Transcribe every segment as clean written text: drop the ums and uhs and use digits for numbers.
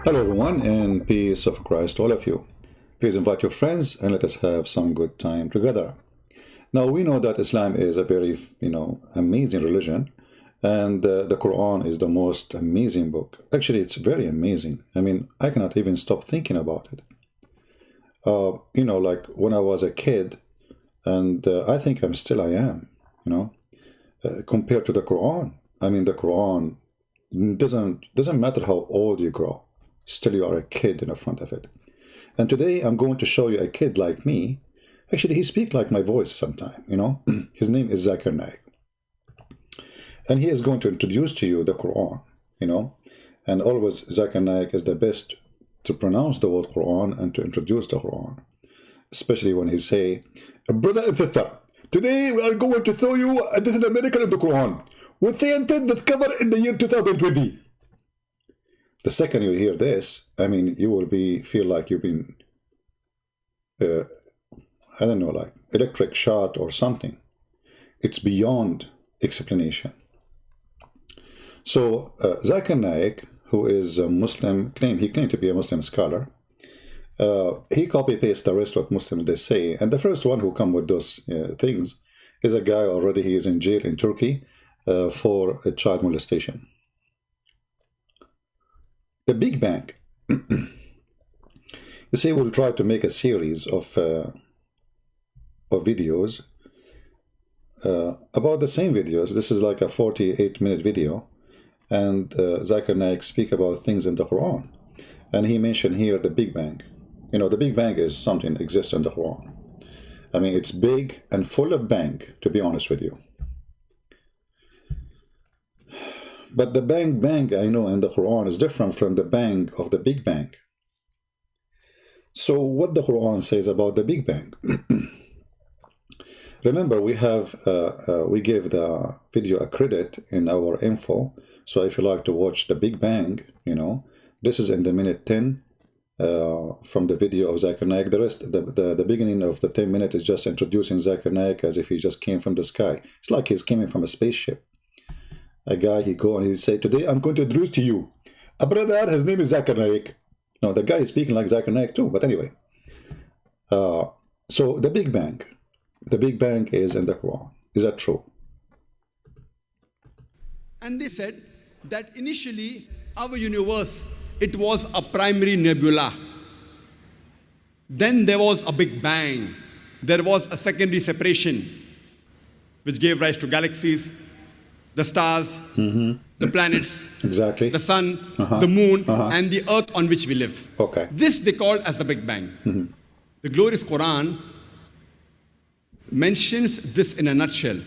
Hello, everyone, and peace of Christ to all of you. Please invite your friends and let us have some good time together. Now, we know that Islam is a very, amazing religion, and the Quran is the most amazing book. Actually, it's very amazing. I mean, I cannot even stop thinking about it. Like when I was a kid, and I think I am, compared to the Quran. I mean, the Quran doesn't matter how old you grow, still you are a kid in the front of it. And today I'm going to show you a kid like me. Actually, he speaks like my voice sometime, His name is ZAKIR NAIK. And he is going to introduce to you the Quran, And always ZAKIR NAIK is the best to pronounce the word Quran and to introduce the Quran. Especially when he say, brother and sister, today we are going to show you this is a miracle in the Quran with the intent that covered in the year 2020. The second you hear this, I mean, you will feel like you've been, I don't know, like electric shot or something. It's beyond explanation. So ZAKIR NAIK, who is a Muslim, claimed to be a Muslim scholar. He copy-pastes the rest of what Muslims they say. And the first one who come with those things is a guy already, he is in jail in Turkey for a child molestation. The Big Bang. You see, we'll try to make a series of videos about the same videos. This is like a 48-minute video. And ZAKIR NAIK speak about things in the Quran. And he mentioned here the Big Bang. The Big Bang is something that exists in the Quran. I mean, it's big and full of bang, to be honest with you. But the bang bang I know in the Quran is different from the bang of the Big Bang. So what the Quran says about the Big Bang? Remember, we gave the video a credit in our info. So if you like to watch the Big Bang, this is in the minute 10 from the video of ZAKIR NAIK. The rest, the beginning of the 10 minutes is just introducing ZAKIR NAIK as if he just came from the sky. It's like he's coming from a spaceship. A guy, he go and he say, today I'm going to introduce to you a brother, his name is ZAKIR NAIK. No, the guy is speaking like ZAKIR NAIK too, but anyway. So the Big Bang is in the Quran. Is that true? And they said that initially our universe, it was a primary nebula. Then there was a Big Bang. There was a secondary separation, which gave rise to galaxies, the stars, the planets, exactly, the sun, the moon, and the earth on which we live. Okay. This they called as the Big Bang. The glorious Quran mentions this in a nutshell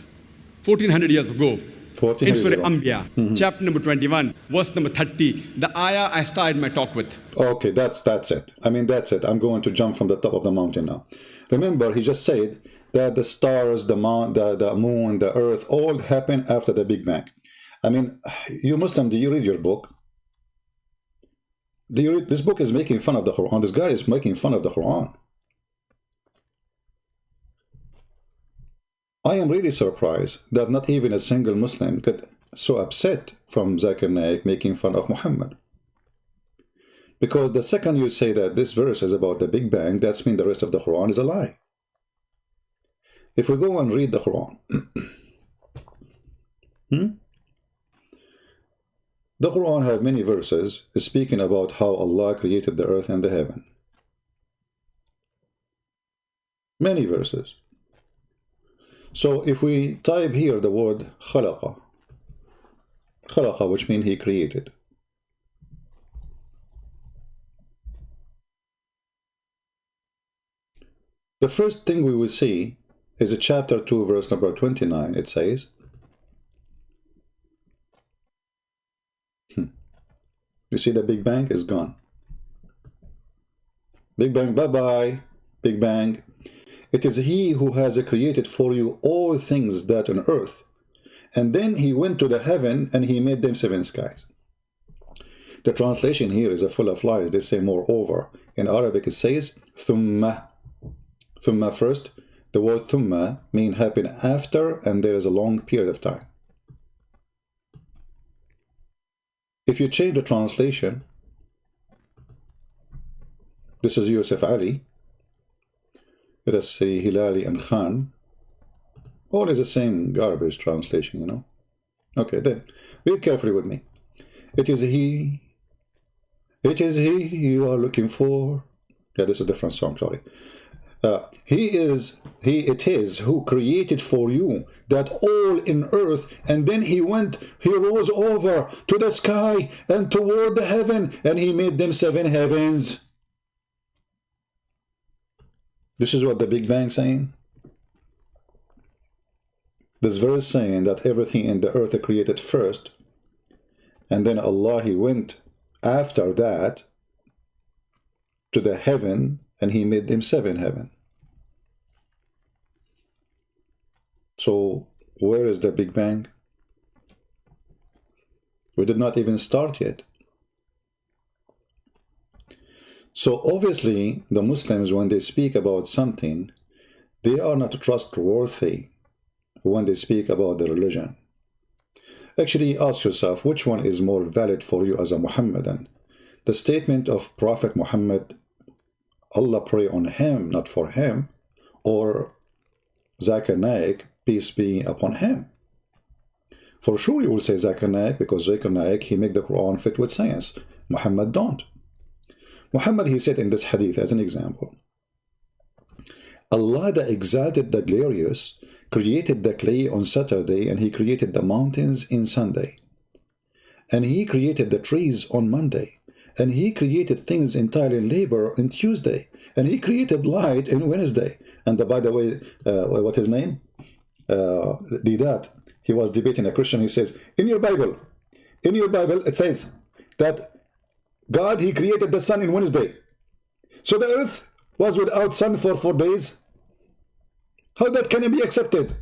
1400 years ago. In Surah Anbiya, chapter number 21, verse number 30, the ayah I started my talk with. Okay, that's it. I mean, that's it. I'm going to jump from the top of the mountain now. Remember, he just said that the stars, the moon, the earth, all happened after the Big Bang. I mean, you Muslim, do you read your book? Do you read? This book is making fun of the Quran. This guy is making fun of the Quran. I am really surprised that not even a single Muslim got so upset from ZAKIR NAIK making fun of Muhammad. Because the second you say that this verse is about the Big Bang, that's mean the rest of the Quran is a lie. If we go and read the Quran, the Quran has many verses speaking about how Allah created the earth and the heaven. Many verses. So if we type here the word khalaqa, which means he created. The first thing we will see is a chapter 2, verse number 29. It says, you see the Big Bang is gone. Big Bang, bye-bye, Big Bang. It is he who has created for you all things that on earth. And then he went to the heaven and he made them 7 skies. The translation here is full of lies. They say moreover. In Arabic it says thumma. Thumma first. The word thumma means happen after, and there is a long period of time. If you change the translation, This is Yusuf Ali. Let us say Hilali and Khan. All is the same garbage translation, you know. Okay, then read carefully with me. It is he you are looking for. Yeah, this is a different song, sorry. It is who created for you that all in earth, and then he rose over to the sky and toward the heaven, and he made them 7 heavens. This is what the Big Bang saying. This verse saying that everything in the earth created first, and then Allah, he went after that to the heaven, and he made them 7 heaven. So where is the Big Bang? We did not even start yet. So obviously the Muslims, when they speak about something, they are not trustworthy when they speak about the religion. Actually, ask yourself, which one is more valid for you as a Muhammadan? The statement of Prophet Muhammad, Allah pray on him, not for him, or ZAKIR NAIK, peace be upon him? For sure you will say ZAKIR NAIK, because ZAKIR NAIK, he make the Quran fit with science. Muhammad don't. Muhammad, he said in this hadith, as an example, Allah the Exalted, the Glorious, created the clay on Saturday, and he created the mountains in Sunday. And he created the trees on Monday. And he created things entirely in labor on Tuesday. And he created light in Wednesday. And by the way, what his name? Didat, he was debating a Christian. He says, in your Bible, it says that God, he created the sun in Wednesday. So the earth was without sun for 4 days. How that can be accepted?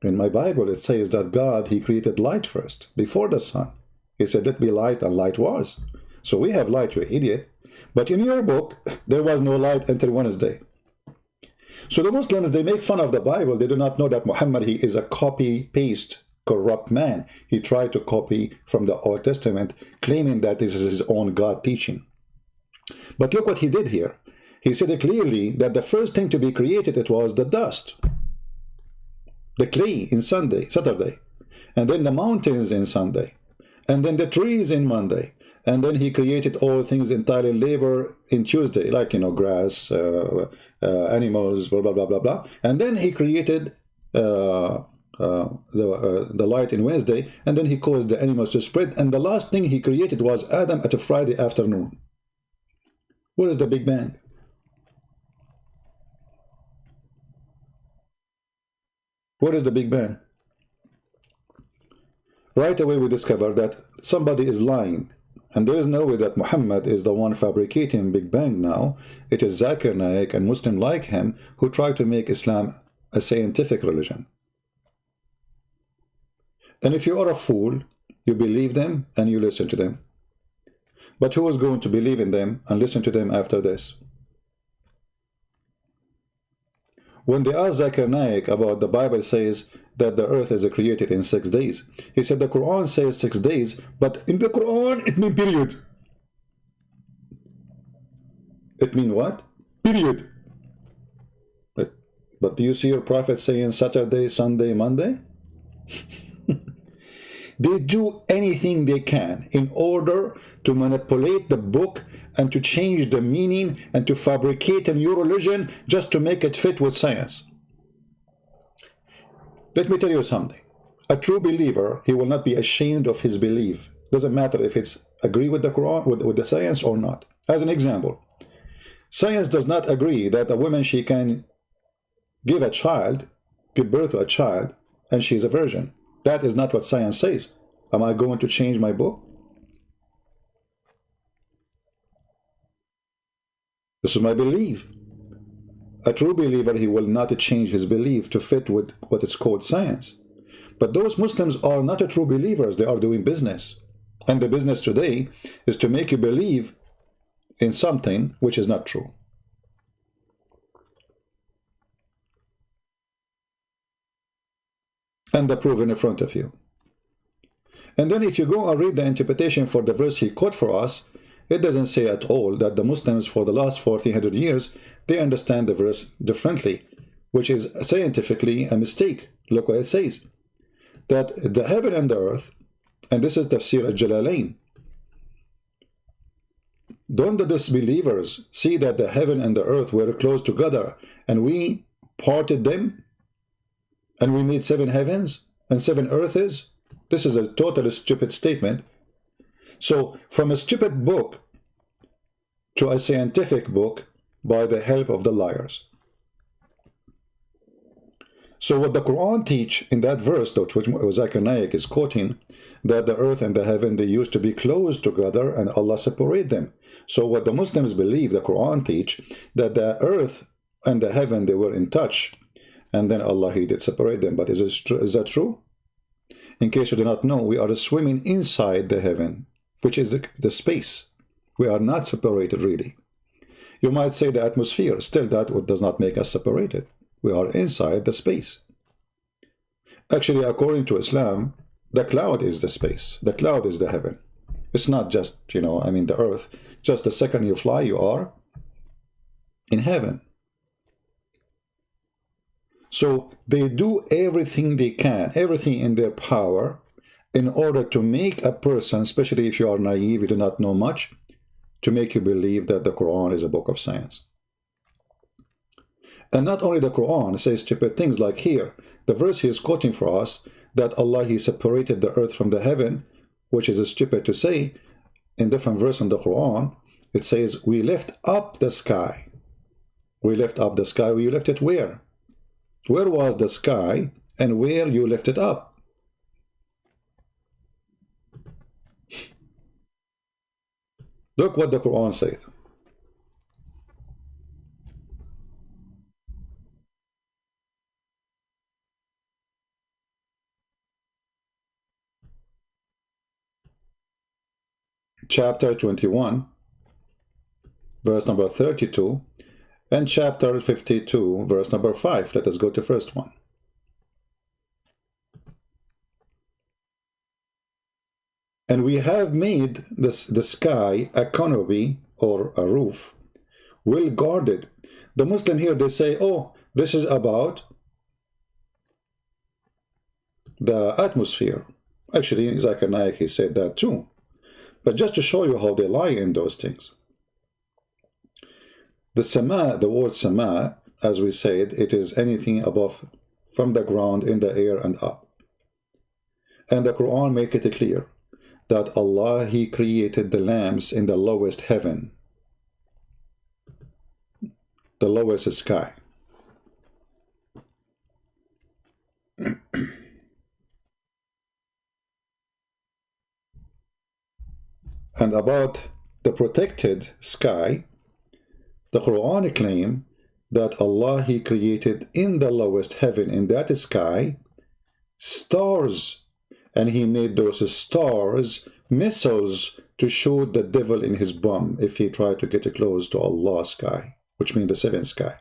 In my Bible, it says that God, he created light first, before the sun. He said, let be light, and light was. So we have light, you idiot. But in your book, there was no light until Wednesday. So the Muslims, they make fun of the Bible. They do not know that Muhammad, he is a copy-paste, corrupt man. He tried to copy from the Old Testament, claiming that this is his own God teaching. But look what he did here. He said clearly that the first thing to be created, it was the dust, the clay in Saturday, and then the mountains in Sunday, and then the trees in Monday, and then he created all things entirely labor in Tuesday, like, you know, grass, animals, blah, blah, blah, blah, blah. And then he created the light in Wednesday, and then he caused the animals to spread. And the last thing he created was Adam at a Friday afternoon. Where is the Big Bang? What is the Big Bang? Right away we discover that somebody is lying. And there is no way that Muhammad is the one fabricating Big Bang now. It is ZAKIR NAIK and Muslims like him who try to make Islam a scientific religion. And if you are a fool, you believe them and you listen to them. But who is going to believe in them and listen to them after this? When they asked ZAKIR NAIK about the Bible says that the earth is created in 6 days, he said the Quran says 6 days, but in the Quran it means period. It means what? Period. But do you see your prophet saying Saturday, Sunday, Monday? They do anything they can in order to manipulate the book and to change the meaning and to fabricate a new religion just to make it fit with science. Let me tell you something. A true believer, he will not be ashamed of his belief. Doesn't matter if it's agree with the Quran, with the science or not. As an example, science does not agree that a woman, she can give birth to a child, and she is a virgin. That is not what science says. Am I going to change my book? This is my belief. A true believer, he will not change his belief to fit with what is called science. But those Muslims are not a true believers. They are doing business. And the business today is to make you believe in something which is not true. And the proof in front of you. And then if you go and read the interpretation for the verse he quote for us, it doesn't say at all that the Muslims for the last 1400 years, they understand the verse differently, which is scientifically a mistake. Look what it says. That the heaven and the earth, and this is Tafsir al-Jalalain, don't the disbelievers see that the heaven and the earth were close together and we parted them and we made 7 heavens and 7 earths? This is a totally stupid statement. So from a stupid book to a scientific book by the help of the liars. So what the Quran teach in that verse, which ZAKIR NAIK is quoting, that the earth and the heaven, they used to be close together and Allah separate them. So what the Muslims believe, the Quran teach, that the earth and the heaven, they were in touch, and then Allah, He did separate them. But is that true? In case you do not know, we are swimming inside the heaven, which is the space. We are not separated, really. You might say the atmosphere, still that does not make us separated. We are inside the space. Actually, according to Islam, the cloud is the space. The cloud is the heaven. It's not just, the earth. Just the second you fly, you are in heaven. So they do everything they can, everything in their power, in order to make a person, especially if you are naive, you do not know much, to make you believe that the Quran is a book of science. And not only the Quran says stupid things like here, the verse he is quoting for us, that Allah, He separated the earth from the heaven, which is stupid to say. In different verse in the Quran, it says, we lift up the sky. We lift up the sky. We lift it where? Where was the sky and where you lift it up? Look what the Quran says. Chapter 21, verse number 32, and chapter 52, verse number 5. Let us go to first one. And we have made the sky a canopy or a roof, well guarded. The Muslim here, they say, oh, this is about the atmosphere. Actually, ZAKIR NAIK, he said that too. But just to show you how they lie in those things. The sama, the word sama, as we said, it is anything above, from the ground, in the air and up. And the Quran make it clear that Allah, He created the lamps in the lowest heaven, the lowest sky. And about the protected sky, the Quran claim that Allah, He created in the lowest heaven, in that sky, stars, and He made those stars missiles to shoot the devil in his bum if he tried to get close to Allah's sky, which means the seventh sky.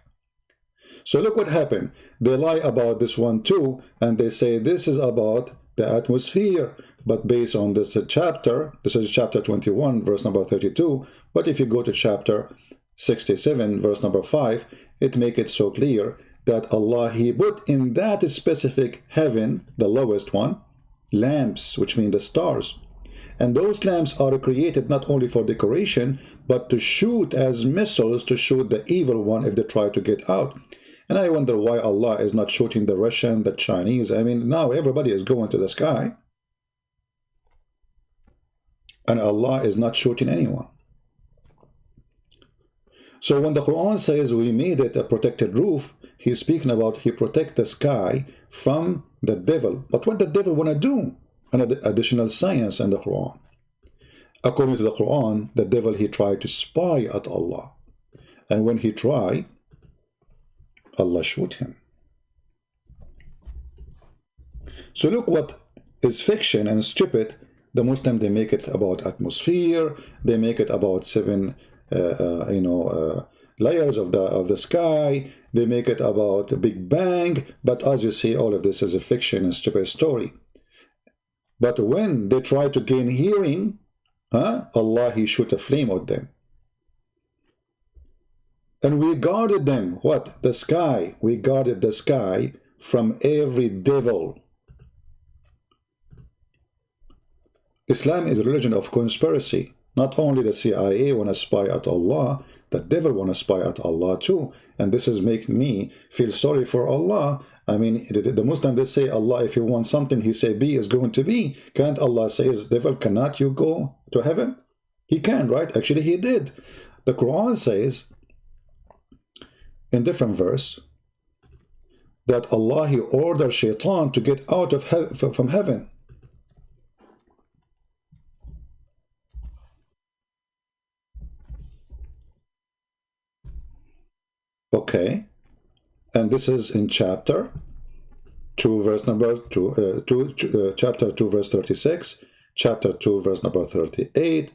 So look what happened. They lie about this one too, and they say this is about the atmosphere. But based on this chapter, this is chapter 21, verse number 32. But if you go to chapter 67, verse number 5, it makes it so clear that Allah, He put in that specific heaven, the lowest one, lamps, which mean the stars. And those lamps are created not only for decoration, but to shoot as missiles to shoot the evil one if they try to get out. And I wonder why Allah is not shooting the Russian, the Chinese. I mean, now everybody is going to the sky. And Allah is not shooting anyone. So when the Quran says we made it a protected roof, He's speaking about He protect the sky from the devil. But what the devil want to do? Another additional science in the Quran. According to the Quran, the devil, he tried to spy at Allah. And when he tried, Allah shoot him. So look what is fiction and stupid. The Muslim, they make it about atmosphere. They make it about 7 layers of the sky. They make it about a Big Bang. But as you see, all of this is a fiction and stupid story. But when they try to gain hearing, Huh? Allah, He shoot a flame at them. And we guarded them. What? The sky. We guarded the sky from every devil. Islam is a religion of conspiracy. Not only the CIA want to spy at Allah, the devil want to spy at Allah too. And this is making me feel sorry for Allah. I mean, the Muslim, they say, Allah, if you want something, He say be is going to be. Can't Allah say, devil, cannot you go to heaven? He can, right? Actually, He did. The Quran says, in different verse, that Allah, He ordered shaitan to get out of from heaven. Okay, and this is in chapter 2, verse number 2, chapter 2, verse 36, chapter 2, verse number 38,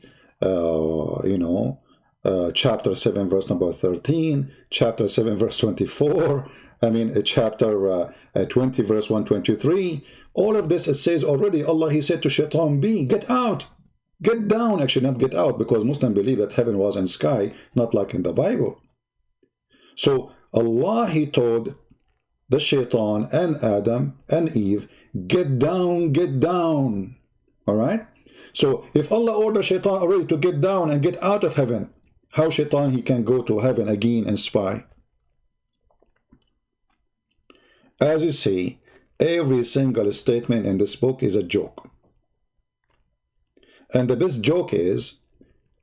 chapter 7, verse number 13, chapter 7, verse 24, I mean, chapter 20, verse 123. All of this, it says already, Allah, He said to shaitan, be, get out, get down, actually not get out, because Muslims believe that heaven was in sky, not like in the Bible. So Allah, He told the shaitan and Adam and Eve, get down, get down. All right? So if Allah ordered shaitan already to get down and get out of heaven, how shaitan he can go to heaven again and spy? As you see, every single statement in this book is a joke. And the best joke is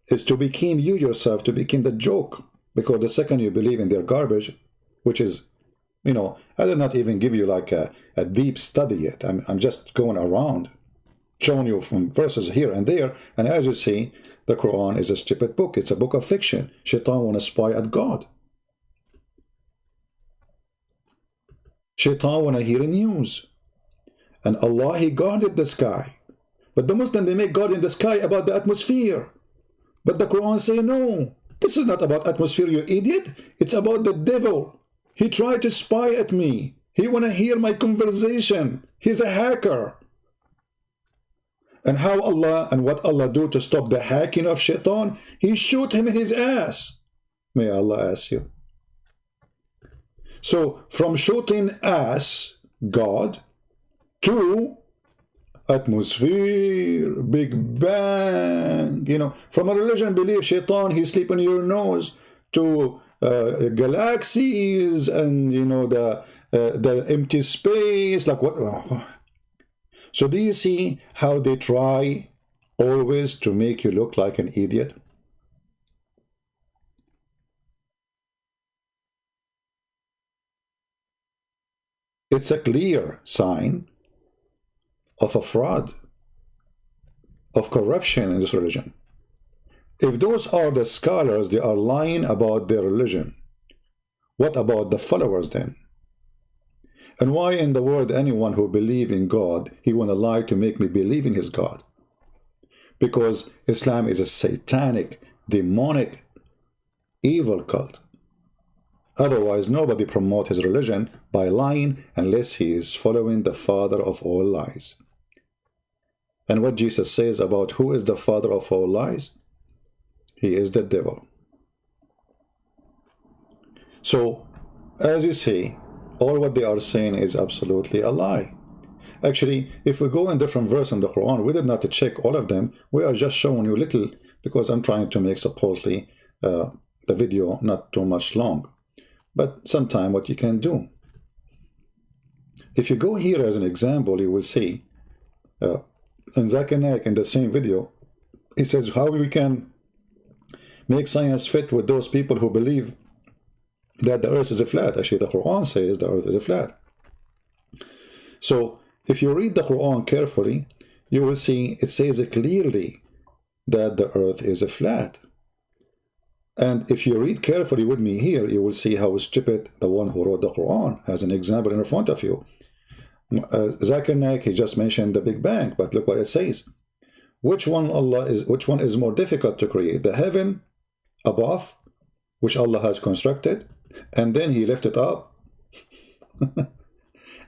to become you yourself, to become the joke. Because the second you believe in their garbage, which is, I did not even give you like a deep study yet. I'm just going around, showing you from verses here and there. And as you see, the Quran is a stupid book. It's a book of fiction. Shaitan want to spy at God. Shaitan want to hear news. And Allah, He guarded the sky. But the Muslim, they make God in the sky about the atmosphere. But the Quran say, no. This is not about atmosphere, you idiot. It's about the devil. He tried to spy at me. He want to hear my conversation. He's a hacker. And how Allah and what Allah do to stop the hacking of shaitan? He shoot him in his ass. May Allah ask you. So from shooting ass, God, to atmosphere, Big Bang, from a religion belief, shaitan, he sleep on your nose, to galaxies and, the empty space, like what? So do you see how they try always to make you look like an idiot? It's a clear sign of a fraud, of corruption in this religion. If those are the scholars, they are lying about their religion. What about the followers then? And why in the world anyone who believes in God, he want to lie to make me believe in his God? Because Islam is a satanic, demonic, evil cult. Otherwise, nobody promotes his religion by lying unless he is following the father of all lies. And what Jesus says about who is the father of all lies? He is the devil. So, as you see, all what they are saying is absolutely a lie. Actually, if we go in different verses in the Quran, we did not check all of them. We are just showing you little, because I'm trying to make supposedly the video not too much long. But sometime what you can do. If you go here as an example, you will see in ZAKIR NAIK, in the same video, it says how we can make science fit with those people who believe that the earth is a flat. Actually, the Quran says the earth is a flat. So if you read the Quran carefully, you will see it says clearly that the earth is a flat. And if you read carefully with me here, you will see how stupid the one who wrote the Quran as an example in front of you. ZAKIR NAIK, he just mentioned the Big Bang, but look what it says. Which one is more difficult to create? The heaven above, which Allah has constructed, and then he left it up,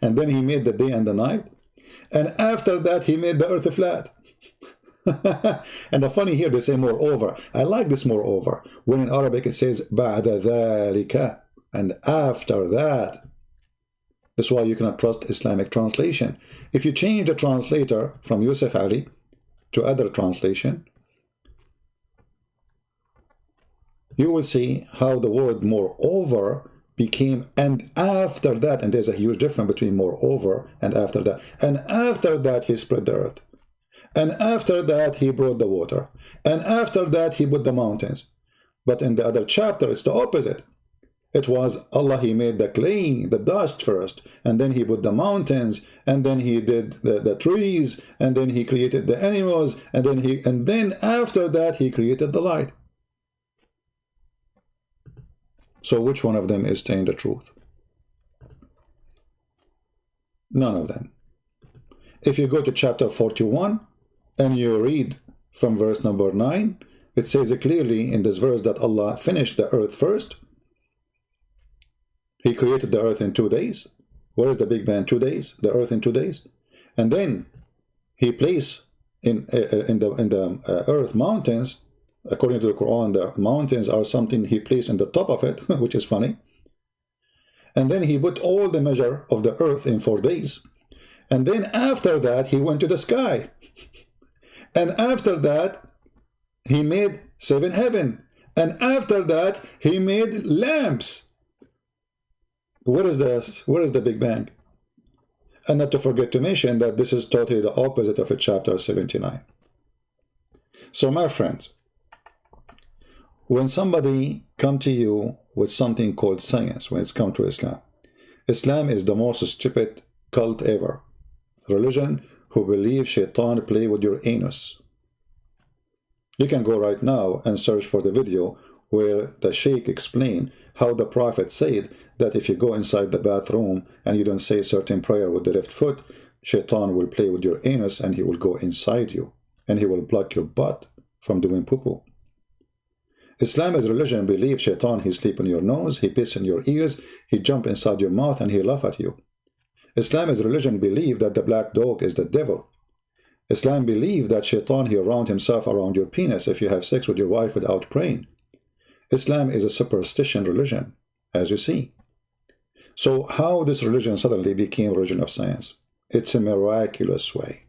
and then he made the day and the night, and after that he made the earth flat. And the funny here, they say moreover. I like this moreover. When in Arabic it says بعد ذلك, and after that. That's why you cannot trust Islamic translation. If you change the translator from Yusuf Ali to other translation, you will see how the word moreover became and after that, and there's a huge difference between moreover and after that. And after that he spread the earth, and after that he brought the water, and after that he put the mountains. But in the other chapter it's the opposite. It was Allah, he made the clay, the dust first, and then he put the mountains, and then he did the trees, and then he created the animals, and then after that he created the light. So which one of them is saying the truth? None of them. If you go to chapter 41 and you read from verse number 9, it says clearly in this verse that Allah finished the earth first. He created the earth in 2 days. Where is the Big Bang? 2 days. The earth in 2 days. And then he placed in the earth mountains. According to the Quran, the mountains are something he placed in the top of it, which is funny. And then he put all the measure of the earth in 4 days. And then after that, he went to the sky. And after that, he made 7 heaven. And after that, he made lamps. What is the Big Bang? And not to forget to mention that this is totally the opposite of chapter 79. So my friends, when somebody come to you with something called science, when it's come to Islam, Islam is the most stupid cult ever. Religion who believe shaitan play with your anus. You can go right now and search for the video where the sheikh explained how the prophet said that if you go inside the bathroom and you don't say certain prayer with the left foot, shaitan will play with your anus and he will go inside you and he will block your butt from doing poo-poo. Islam is religion believe shaitan, he sleep in your nose, he piss in your ears, he jump inside your mouth and he laugh at you. Islam is religion believe that the black dog is the devil. Islam believe that shaitan, he around himself around your penis if you have sex with your wife without praying. Islam is a superstition religion, as you see. So how this religion suddenly became religion of science? It's a miraculous way.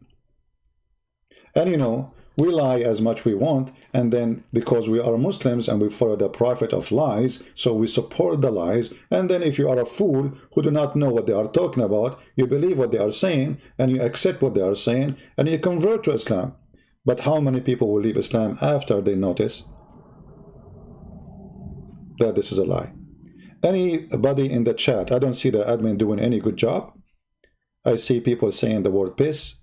And you know, we lie as much we want, and then because we are Muslims and we follow the prophet of lies, so we support the lies, and then if you are a fool who do not know what they are talking about, you believe what they are saying, and you accept what they are saying, and you convert to Islam. But how many people will leave Islam after they notice that this is a lie? Anybody in the chat, I don't see the admin doing any good job. I see people saying the word piss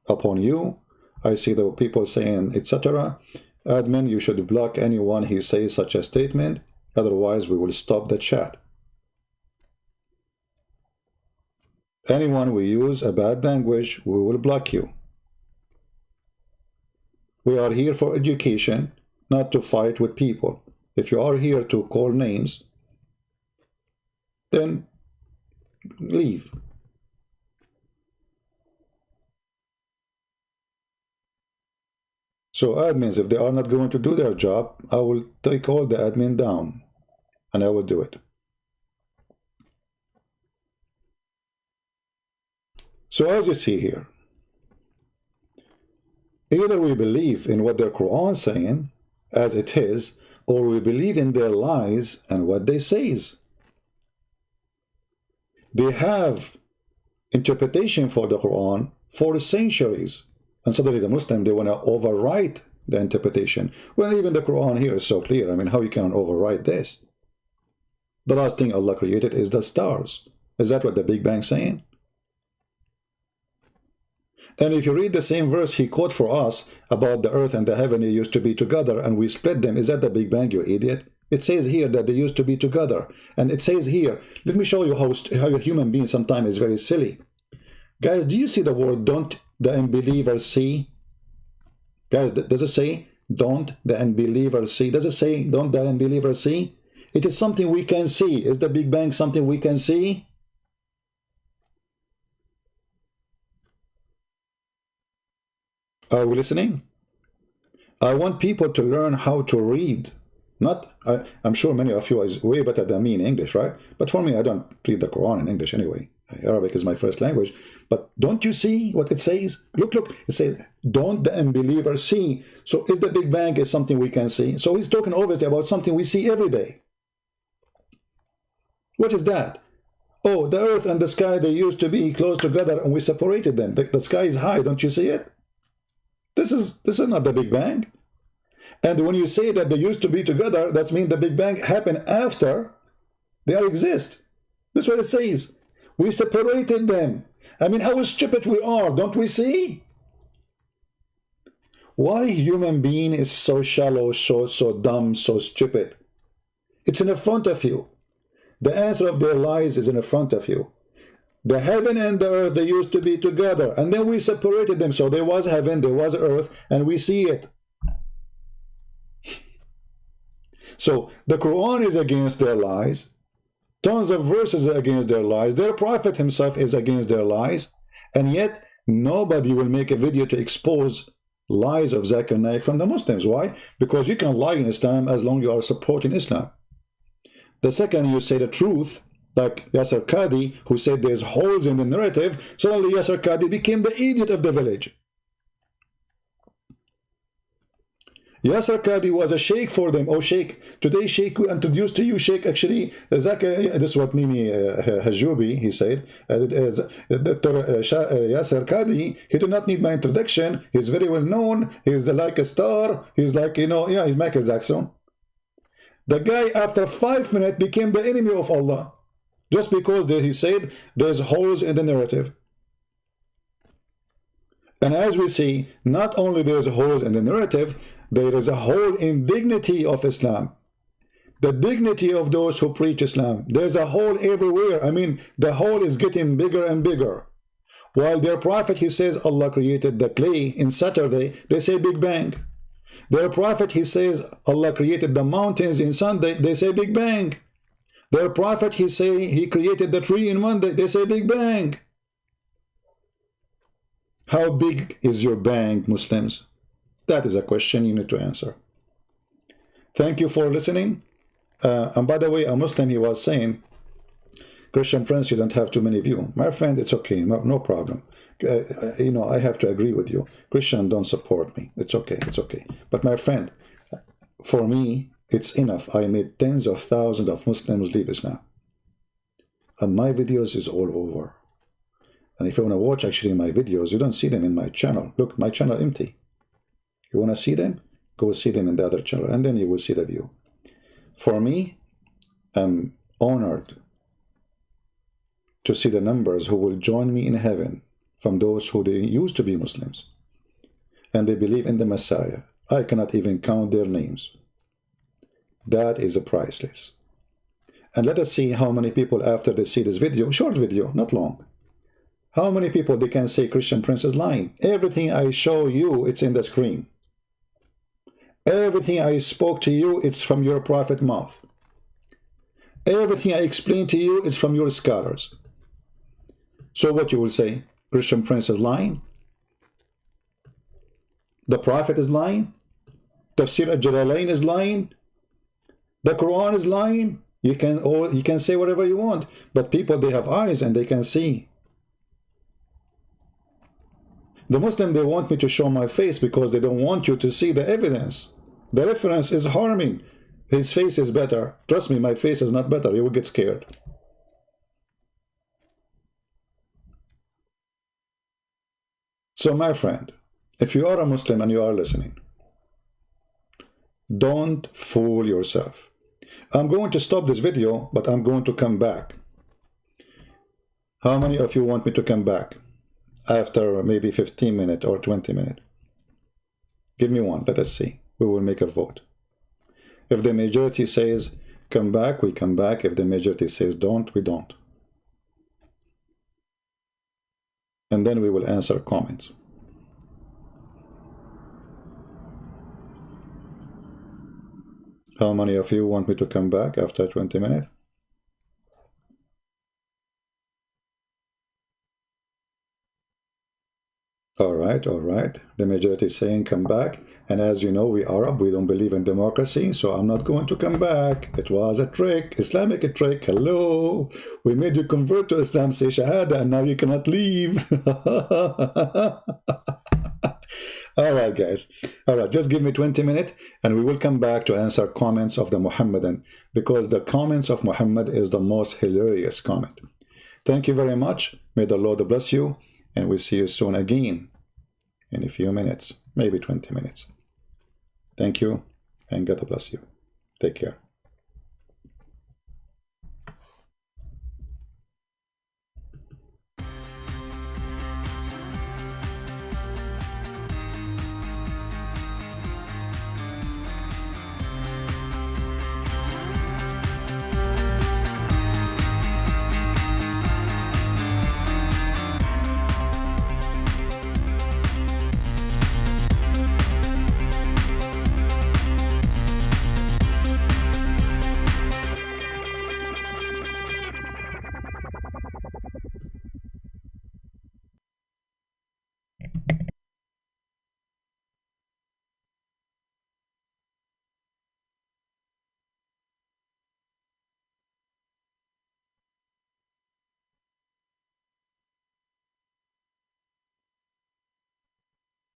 upon you. I see the people saying etc. Admin, you should block anyone who says such a statement. Otherwise, we will stop the chat. Anyone who use a bad language, we will block you. We are here for education, not to fight with people. If you are here to call names, then leave. So admins, if they are not going to do their job, I will take all the admin down, and I will do it. So as you see here, either we believe in what their Quran is saying, as it is, or we believe in their lies and what they says. They have interpretation for the Quran for centuries. And suddenly the Muslim, they want to overwrite the interpretation. Well, even the Quran here is so clear. I mean, how you can overwrite this? The last thing Allah created is the stars. Is that what the Big Bang saying? And if you read the same verse he quote for us about the earth and the heaven, they used to be together and we split them, is that the Big Bang, you idiot? It says here that they used to be together. And it says here, let me show you how a human being sometimes is very silly. Guys, do you see the word don't the unbeliever see? Guys, does it say don't the unbeliever see? Does it say don't the unbeliever see? It is something we can see. Is the Big Bang something we can see? Are we listening? I want people to learn how to read. Not, I'm sure many of you is way better than me in English, right? But for me, I don't read the Quran in English anyway. Arabic is my first language. But don't you see what it says? Look, it says, don't the unbeliever see? So is the Big Bang is something we can see? So he's talking obviously about something we see every day. What is that? Oh, the earth and the sky, they used to be close together and we separated them. The sky is high, don't you see it? This is not the Big Bang. And when you say that they used to be together, that means the Big Bang happened after they exist. That's what it says. We separated them. I mean, how stupid we are, don't we see? Why human being is so shallow, so dumb, so stupid? It's in front of you. The answer of their lies is in front of you. The heaven and the earth, they used to be together, and then we separated them. So there was heaven, there was earth, and we see it. So the Quran is against their lies. Tons of verses are against their lies. Their prophet himself is against their lies. And yet, nobody will make a video to expose lies of ZAKIR NAIK from the Muslims. Why? Because you can lie in Islam as long as you are supporting Islam. The second you say the truth, like Yasser Qadi, who said there's holes in the narrative, suddenly Yasser Qadi became the idiot of the village. Yasser Qadi was a sheikh for them. Oh, sheikh. Today, sheikh, we introduced to you, sheikh, actually, ZAKIR, this is what Mimi Hajoubi, he said. Dr. Yasser Qadi, he did not need my introduction. He's very well known. He's like a star. He's like, you know, yeah, he's Michael Jackson. The guy, after 5 minutes, became the enemy of Allah. Just because he said there's holes in the narrative. And as we see, not only there's holes in the narrative, there is a hole in dignity of Islam. The dignity of those who preach Islam. There's a hole everywhere. I mean, the hole is getting bigger and bigger. While their prophet, he says Allah created the clay in Saturday, they say Big Bang. Their prophet, he says Allah created the mountains in Sunday, they say Big Bang. Their prophet, he say he created the tree in Monday, they say Big Bang. How big is your bang, Muslims? That is a question you need to answer. Thank you for listening. And by the way, a Muslim, he was saying, Christian Prince, you don't have too many views. My friend, it's okay, no problem. You know, I have to agree with you. Christian don't support me. It's okay, it's okay. But my friend, for me, it's enough. I made tens of thousands of Muslims leave Islam. And my videos is all over. And if you want to watch actually my videos, you don't see them in my channel. Look, my channel empty. You want to see them? Go see them in the other channel, and then you will see the view. For me, I'm honored to see the numbers who will join me in heaven from those who they used to be Muslims. And they believe in the Messiah. I cannot even count their names. That is priceless. And let us see how many people after they see this video, short video, not long, how many people they can say Christian Prince is lying. Everything I show you, it's in the screen. Everything I spoke to you, it's from your prophet mouth. Everything I explained to you is from your scholars. So what you will say? Christian Prince is lying? The prophet is lying? Tafsir al-Jalalain is lying? The Quran is lying? You can say whatever you want, but people, they have eyes and they can see. The Muslim, they want me to show my face because they don't want you to see the evidence. The reference is harming. His face is better. Trust me, my face is not better. You will get scared. So my friend, if you are a Muslim and you are listening, don't fool yourself. I'm going to stop this video, but I'm going to come back. How many of you want me to come back? After maybe 15 minutes or 20 minutes. Give me one, let us see. We will make a vote. If the majority says come back, we come back. If the majority says don't, we don't. And then we will answer comments. How many of you want me to come back after 20 minutes? All right. right, all right. The majority is saying come back. And as you know, we Arab, we don't believe in democracy, so I'm not going to come back. It was a trick, Islamic trick. Hello, we made you convert to Islam, say Shahada, and now you cannot leave. All right, guys. All right, just give me 20 minutes, and we will come back to answer comments of the Muhammadan, because the comments of Muhammad is the most hilarious comment. Thank you very much. May the Lord bless you, and we'll see you soon again in a few minutes, maybe 20 minutes. Thank you, and God bless you. Take care.